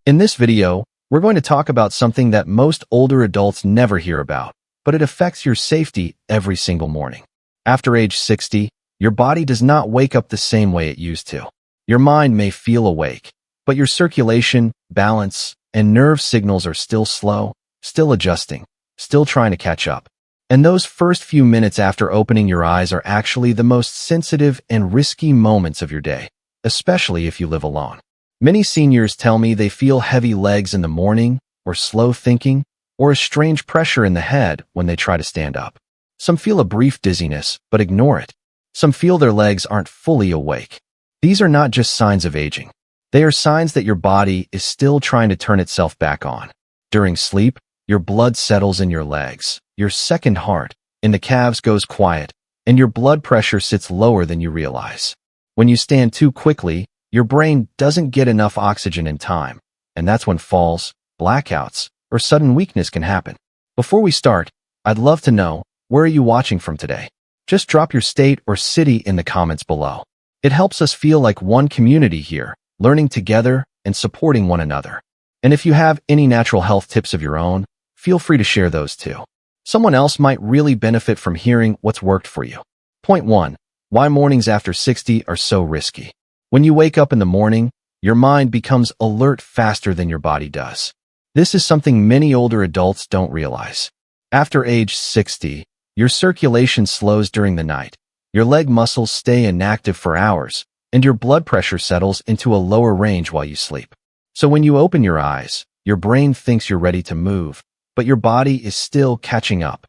In this video, we're going to talk about something that most older adults never hear about, but it affects your safety every single morning. After age 60, your body does not wake up the same way it used to. Your mind may feel awake, but your circulation, balance, and nerve signals are still slow, still adjusting, still trying to catch up. And those first few minutes after opening your eyes are actually the most sensitive and risky moments of your day, especially if you live alone. Many seniors tell me they feel heavy legs in the morning, or slow thinking, or a strange pressure in the head when they try to stand up. Some feel a brief dizziness, but ignore it. Some feel their legs aren't fully awake. These are not just signs of aging. They are signs that your body is still trying to turn itself back on. During sleep, your blood settles in your legs, your second heart in the calves goes quiet, and your blood pressure sits lower than you realize. When you stand too quickly, your brain doesn't get enough oxygen in time, and that's when falls, blackouts, or sudden weakness can happen. Before we start, I'd love to know, where are you watching from today? Just drop your state or city in the comments below. It helps us feel like one community here, learning together and supporting one another. And if you have any natural health tips of your own, feel free to share those too. Someone else might really benefit from hearing what's worked for you. Point 1. Why mornings after 60 are so risky. When you wake up in the morning, your mind becomes alert faster than your body does. This is something many older adults don't realize. After age 60, your circulation slows during the night, your leg muscles stay inactive for hours, and your blood pressure settles into a lower range while you sleep. So when you open your eyes, your brain thinks you're ready to move, but your body is still catching up.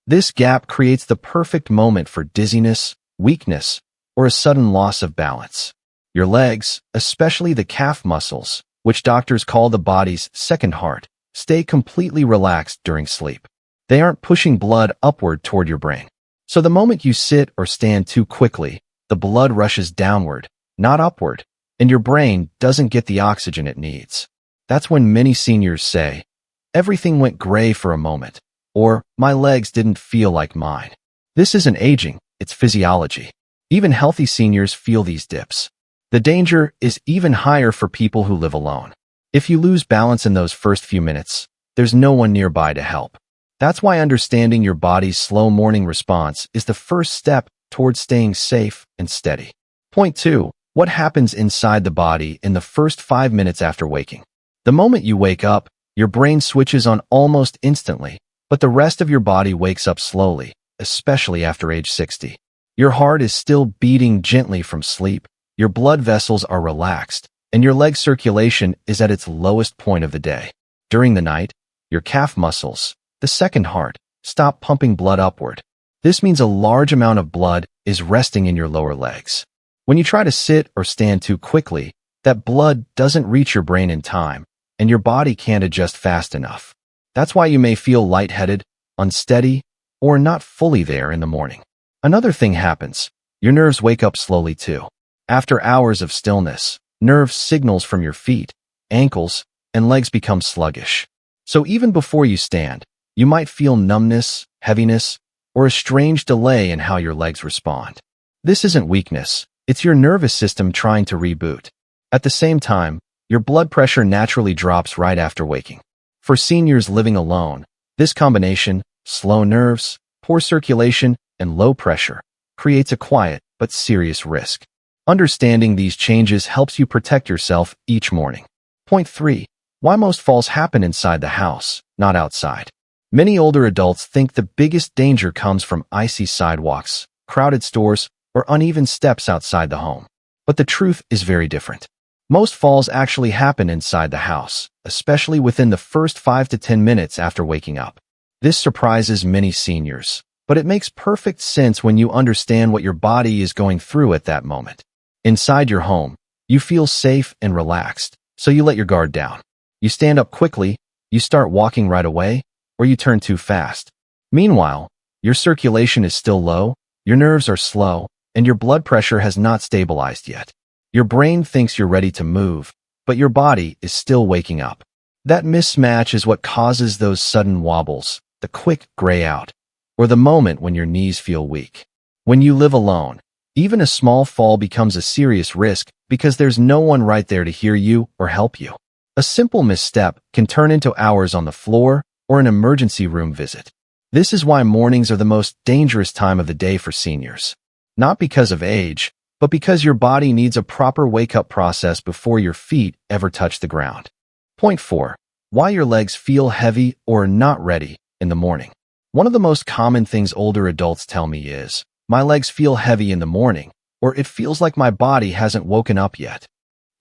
This gap creates the perfect moment for dizziness, weakness, or a sudden loss of balance. Your legs, especially the calf muscles, which doctors call the body's second heart, stay completely relaxed during sleep. They aren't pushing blood upward toward your brain. So the moment you sit or stand too quickly, the blood rushes downward, not upward, and your brain doesn't get the oxygen it needs. That's when many seniors say, "Everything went gray for a moment," or "My legs didn't feel like mine." This isn't aging, it's physiology. Even healthy seniors feel these dips. The danger is even higher for people who live alone. If you lose balance in those first few minutes, there's no one nearby to help. That's why understanding your body's slow morning response is the first step towards staying safe and steady. Point 2. What happens inside the body in the first 5 minutes after waking? The moment you wake up, your brain switches on almost instantly, but the rest of your body wakes up slowly, especially after age 60. Your heart is still beating gently from sleep, your blood vessels are relaxed, and your leg circulation is at its lowest point of the day. During the night, your calf muscles, the second heart, stop pumping blood upward. This means a large amount of blood is resting in your lower legs. When you try to sit or stand too quickly, that blood doesn't reach your brain in time, and your body can't adjust fast enough. That's why you may feel lightheaded, unsteady, or not fully there in the morning. Another thing happens. Your nerves wake up slowly too. After hours of stillness, nerve signals from your feet, ankles, and legs become sluggish. So even before you stand, you might feel numbness, heaviness, or a strange delay in how your legs respond. This isn't weakness, it's your nervous system trying to reboot. At the same time, your blood pressure naturally drops right after waking. For seniors living alone, this combination, slow nerves, poor circulation, and low pressure, creates a quiet but serious risk. Understanding these changes helps you protect yourself each morning. Point 3. Why most falls happen inside the house, not outside. Many older adults think the biggest danger comes from icy sidewalks, crowded stores, or uneven steps outside the home. But the truth is very different. Most falls actually happen inside the house, especially within the first 5 to 10 minutes after waking up. This surprises many seniors, but it makes perfect sense when you understand what your body is going through at that moment. Inside your home, you feel safe and relaxed, so you let your guard down. You stand up quickly, you start walking right away, or you turn too fast. Meanwhile, your circulation is still low, your nerves are slow, and your blood pressure has not stabilized yet. Your brain thinks you're ready to move, but your body is still waking up. That mismatch is what causes those sudden wobbles, the quick gray out, or the moment when your knees feel weak. When you live alone, even a small fall becomes a serious risk because there's no one right there to hear you or help you. A simple misstep can turn into hours on the floor or an emergency room visit. This is why mornings are the most dangerous time of the day for seniors. Not because of age, but because your body needs a proper wake-up process before your feet ever touch the ground. Point 4. Why your legs feel heavy or not ready in the morning. One of the most common things older adults tell me is, my legs feel heavy in the morning, or it feels like my body hasn't woken up yet.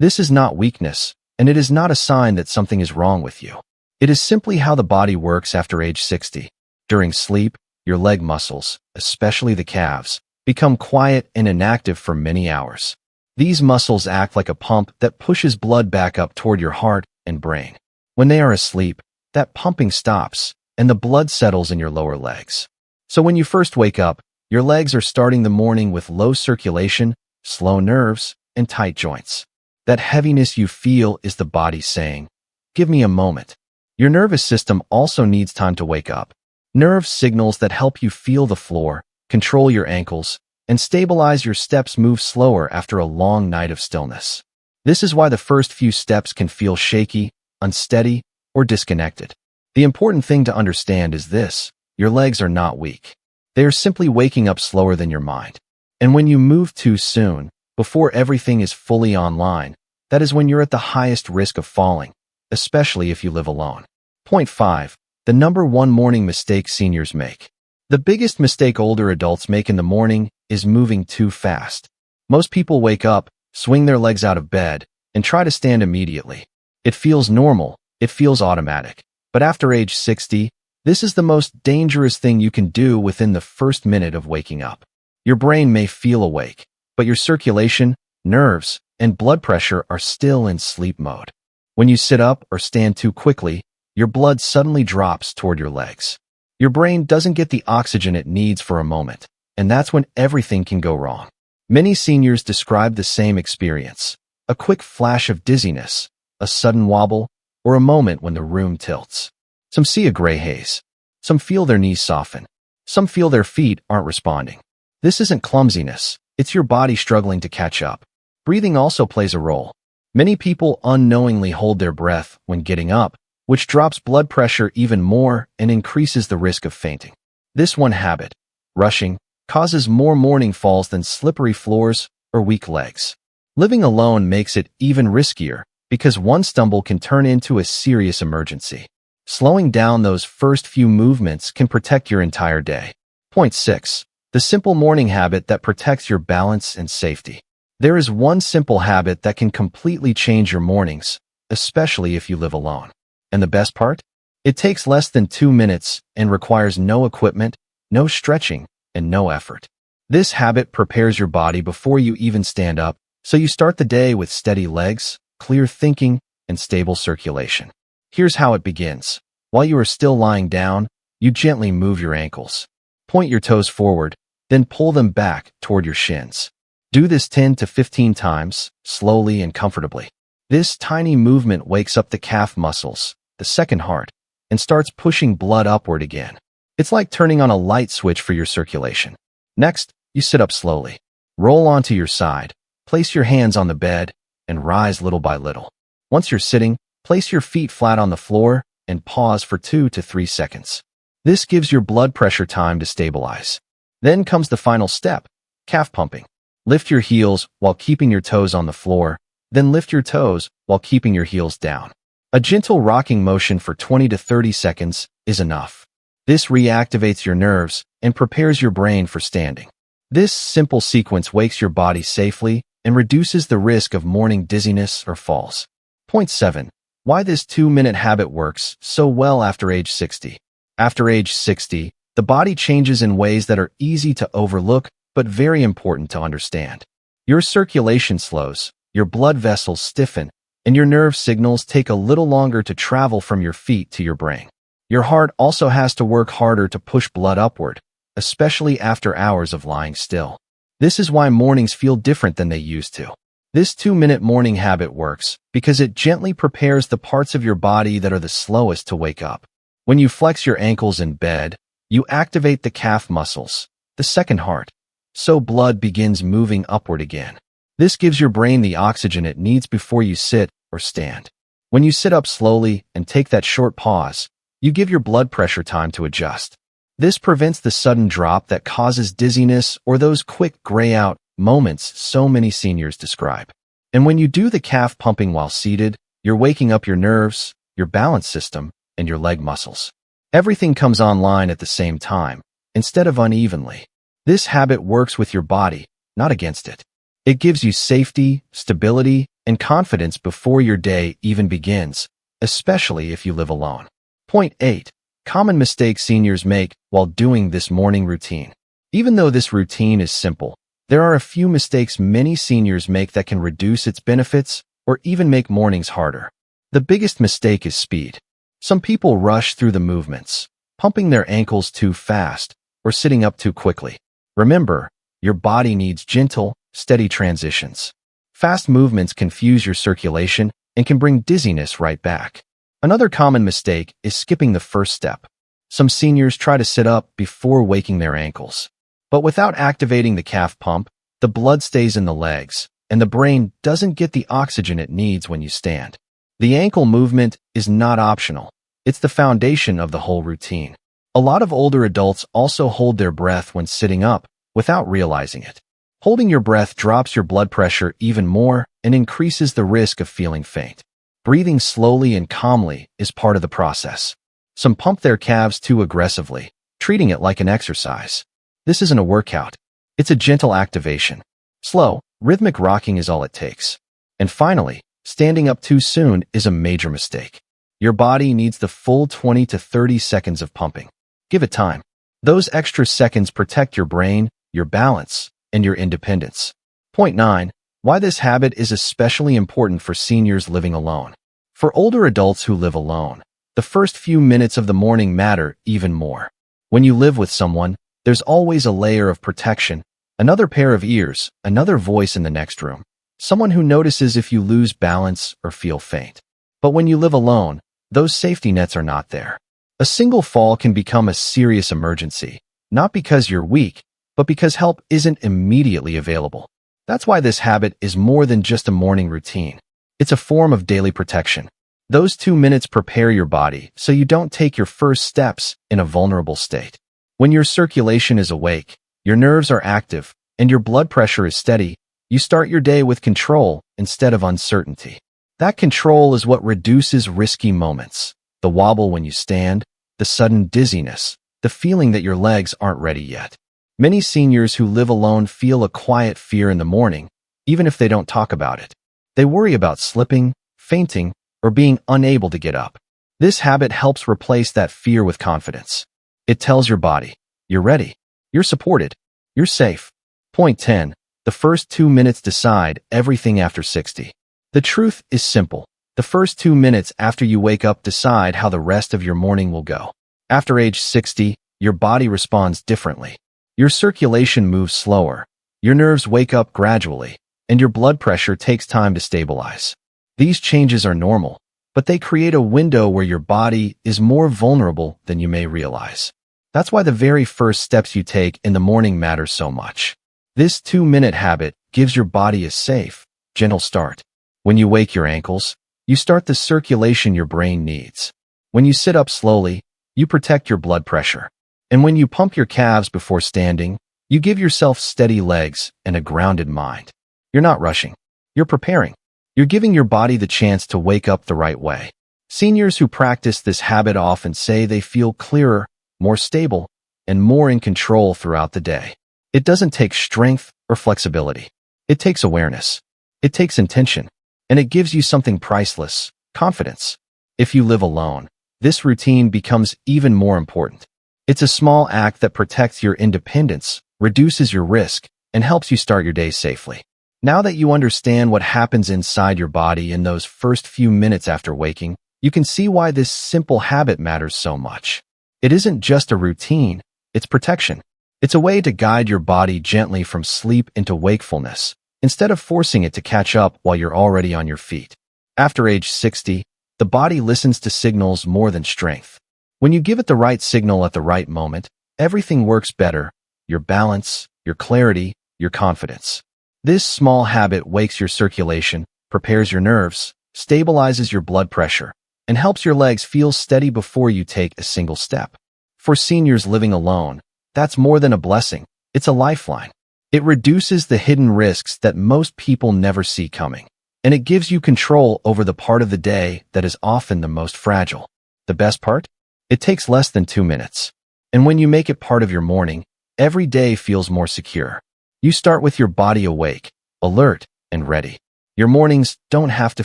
This is not weakness, and it is not a sign that something is wrong with you. It is simply how the body works after age 60. During sleep, your leg muscles, especially the calves, become quiet and inactive for many hours. These muscles act like a pump that pushes blood back up toward your heart and brain. When they are asleep, that pumping stops, and the blood settles in your lower legs. So when you first wake up, your legs are starting the morning with low circulation, slow nerves, and tight joints. That heaviness you feel is the body saying, "Give me a moment." Your nervous system also needs time to wake up. Nerve signals that help you feel the floor, control your ankles, and stabilize your steps move slower after a long night of stillness. This is why the first few steps can feel shaky, unsteady, or disconnected. The important thing to understand is this: your legs are not weak. They are simply waking up slower than your mind. And when you move too soon, before everything is fully online, that is when you're at the highest risk of falling, especially if you live alone. Point 5. The number one morning mistake seniors make. The biggest mistake older adults make in the morning is moving too fast. Most people wake up, swing their legs out of bed, and try to stand immediately. It feels normal, it feels automatic. But after age 60, this is the most dangerous thing you can do within the first minute of waking up. Your brain may feel awake, but your circulation, nerves, and blood pressure are still in sleep mode. When you sit up or stand too quickly, your blood suddenly drops toward your legs. Your brain doesn't get the oxygen it needs for a moment, and that's when everything can go wrong. Many seniors describe the same experience: a quick flash of dizziness, a sudden wobble, or a moment when the room tilts. Some see a gray haze. Some feel their knees soften. Some feel their feet aren't responding. This isn't clumsiness. It's your body struggling to catch up. Breathing also plays a role. Many people unknowingly hold their breath when getting up, which drops blood pressure even more and increases the risk of fainting. This one habit, rushing, causes more morning falls than slippery floors or weak legs. Living alone makes it even riskier because one stumble can turn into a serious emergency. Slowing down those first few movements can protect your entire day. Point 6. The simple morning habit that protects your balance and safety. There is one simple habit that can completely change your mornings, especially if you live alone. And the best part? It takes less than 2 minutes and requires no equipment, no stretching, and no effort. This habit prepares your body before you even stand up, so you start the day with steady legs, clear thinking, and stable circulation. Here's how it begins. While you are still lying down, you gently move your ankles. Point your toes forward, then pull them back toward your shins. Do this 10 to 15 times, slowly and comfortably. This tiny movement wakes up the calf muscles, the second heart, and starts pushing blood upward again. It's like turning on a light switch for your circulation. Next, you sit up slowly. Roll onto your side, place your hands on the bed, and rise little by little. Once you're sitting, place your feet flat on the floor and pause for 2 to 3 seconds. This gives your blood pressure time to stabilize. Then comes the final step, calf pumping. Lift your heels while keeping your toes on the floor, then lift your toes while keeping your heels down. A gentle rocking motion for 20 to 30 seconds is enough. This reactivates your nerves and prepares your brain for standing. This simple sequence wakes your body safely and reduces the risk of morning dizziness or falls. Point 7. Why this 2-minute habit works so well after age 60. After age 60, the body changes in ways that are easy to overlook but very important to understand. Your circulation slows, your blood vessels stiffen, and your nerve signals take a little longer to travel from your feet to your brain. Your heart also has to work harder to push blood upward, especially after hours of lying still. This is why mornings feel different than they used to. This 2-minute morning habit works because it gently prepares the parts of your body that are the slowest to wake up. When you flex your ankles in bed, you activate the calf muscles, the second heart, so blood begins moving upward again. This gives your brain the oxygen it needs before you sit or stand. When you sit up slowly and take that short pause, you give your blood pressure time to adjust. This prevents the sudden drop that causes dizziness or those quick gray-out moments so many seniors describe. And when you do the calf pumping while seated, you're waking up your nerves, your balance system, and your leg muscles. Everything comes online at the same time, instead of unevenly. This habit works with your body, not against it. It gives you safety, stability, and confidence before your day even begins, especially if you live alone. Point 8. Common mistakes seniors make while doing this morning routine. Even though this routine is simple, there are a few mistakes many seniors make that can reduce its benefits or even make mornings harder. The biggest mistake is speed. Some people rush through the movements, pumping their ankles too fast or sitting up too quickly. Remember, your body needs gentle, steady transitions. Fast movements confuse your circulation and can bring dizziness right back. Another common mistake is skipping the first step. Some seniors try to sit up before waking their ankles. But without activating the calf pump, the blood stays in the legs, and the brain doesn't get the oxygen it needs when you stand. The ankle movement is not optional. It's the foundation of the whole routine. A lot of older adults also hold their breath when sitting up without realizing it. Holding your breath drops your blood pressure even more and increases the risk of feeling faint. Breathing slowly and calmly is part of the process. Some pump their calves too aggressively, treating it like an exercise. This isn't a workout. It's a gentle activation. Slow, rhythmic rocking is all it takes. And finally, standing up too soon is a major mistake. Your body needs the full 20 to 30 seconds of pumping. Give it time. Those extra seconds protect your brain, your balance, and your independence. Point 9. Why this habit is especially important for seniors living alone. For older adults who live alone, the first few minutes of the morning matter even more. When you live with someone, there's always a layer of protection, another pair of ears, another voice in the next room, someone who notices if you lose balance or feel faint. But when you live alone, those safety nets are not there. A single fall can become a serious emergency, not because you're weak, but because help isn't immediately available. That's why this habit is more than just a morning routine. It's a form of daily protection. Those 2 minutes prepare your body so you don't take your first steps in a vulnerable state. When your circulation is awake, your nerves are active, and your blood pressure is steady, you start your day with control instead of uncertainty. That control is what reduces risky moments. The wobble when you stand, the sudden dizziness, the feeling that your legs aren't ready yet. Many seniors who live alone feel a quiet fear in the morning, even if they don't talk about it. They worry about slipping, fainting, or being unable to get up. This habit helps replace that fear with confidence. It tells your body, you're ready, you're supported, you're safe. Point 10. The first 2 minutes decide everything after 60. The truth is simple. The first 2 minutes after you wake up decide how the rest of your morning will go. After age 60, your body responds differently. Your circulation moves slower, your nerves wake up gradually, and your blood pressure takes time to stabilize. These changes are normal, but they create a window where your body is more vulnerable than you may realize. That's why the very first steps you take in the morning matter so much. This 2-minute habit gives your body a safe, gentle start. When you wake your ankles, you start the circulation your brain needs. When you sit up slowly, you protect your blood pressure. And when you pump your calves before standing, you give yourself steady legs and a grounded mind. You're not rushing. You're preparing. You're giving your body the chance to wake up the right way. Seniors who practice this habit often say they feel clearer, more stable, and more in control throughout the day. It doesn't take strength or flexibility. It takes awareness. It takes intention. And it gives you something priceless, confidence. If you live alone, this routine becomes even more important. It's a small act that protects your independence, reduces your risk, and helps you start your day safely. Now that you understand what happens inside your body in those first few minutes after waking, you can see why this simple habit matters so much. It isn't just a routine, it's protection. It's a way to guide your body gently from sleep into wakefulness, instead of forcing it to catch up while you're already on your feet. After age 60, the body listens to signals more than strength. When you give it the right signal at the right moment, everything works better: your balance, your clarity, your confidence. This small habit wakes your circulation, prepares your nerves, stabilizes your blood pressure, and helps your legs feel steady before you take a single step. For seniors living alone, that's more than a blessing, it's a lifeline. It reduces the hidden risks that most people never see coming, and it gives you control over the part of the day that is often the most fragile. The best part? It takes less than 2 minutes. And when you make it part of your morning, every day feels more secure. You start with your body awake, alert, and ready. Your mornings don't have to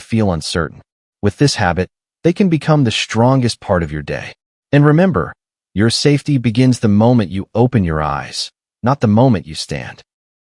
feel uncertain. With this habit, they can become the strongest part of your day. And remember, your safety begins the moment you open your eyes, not the moment you stand.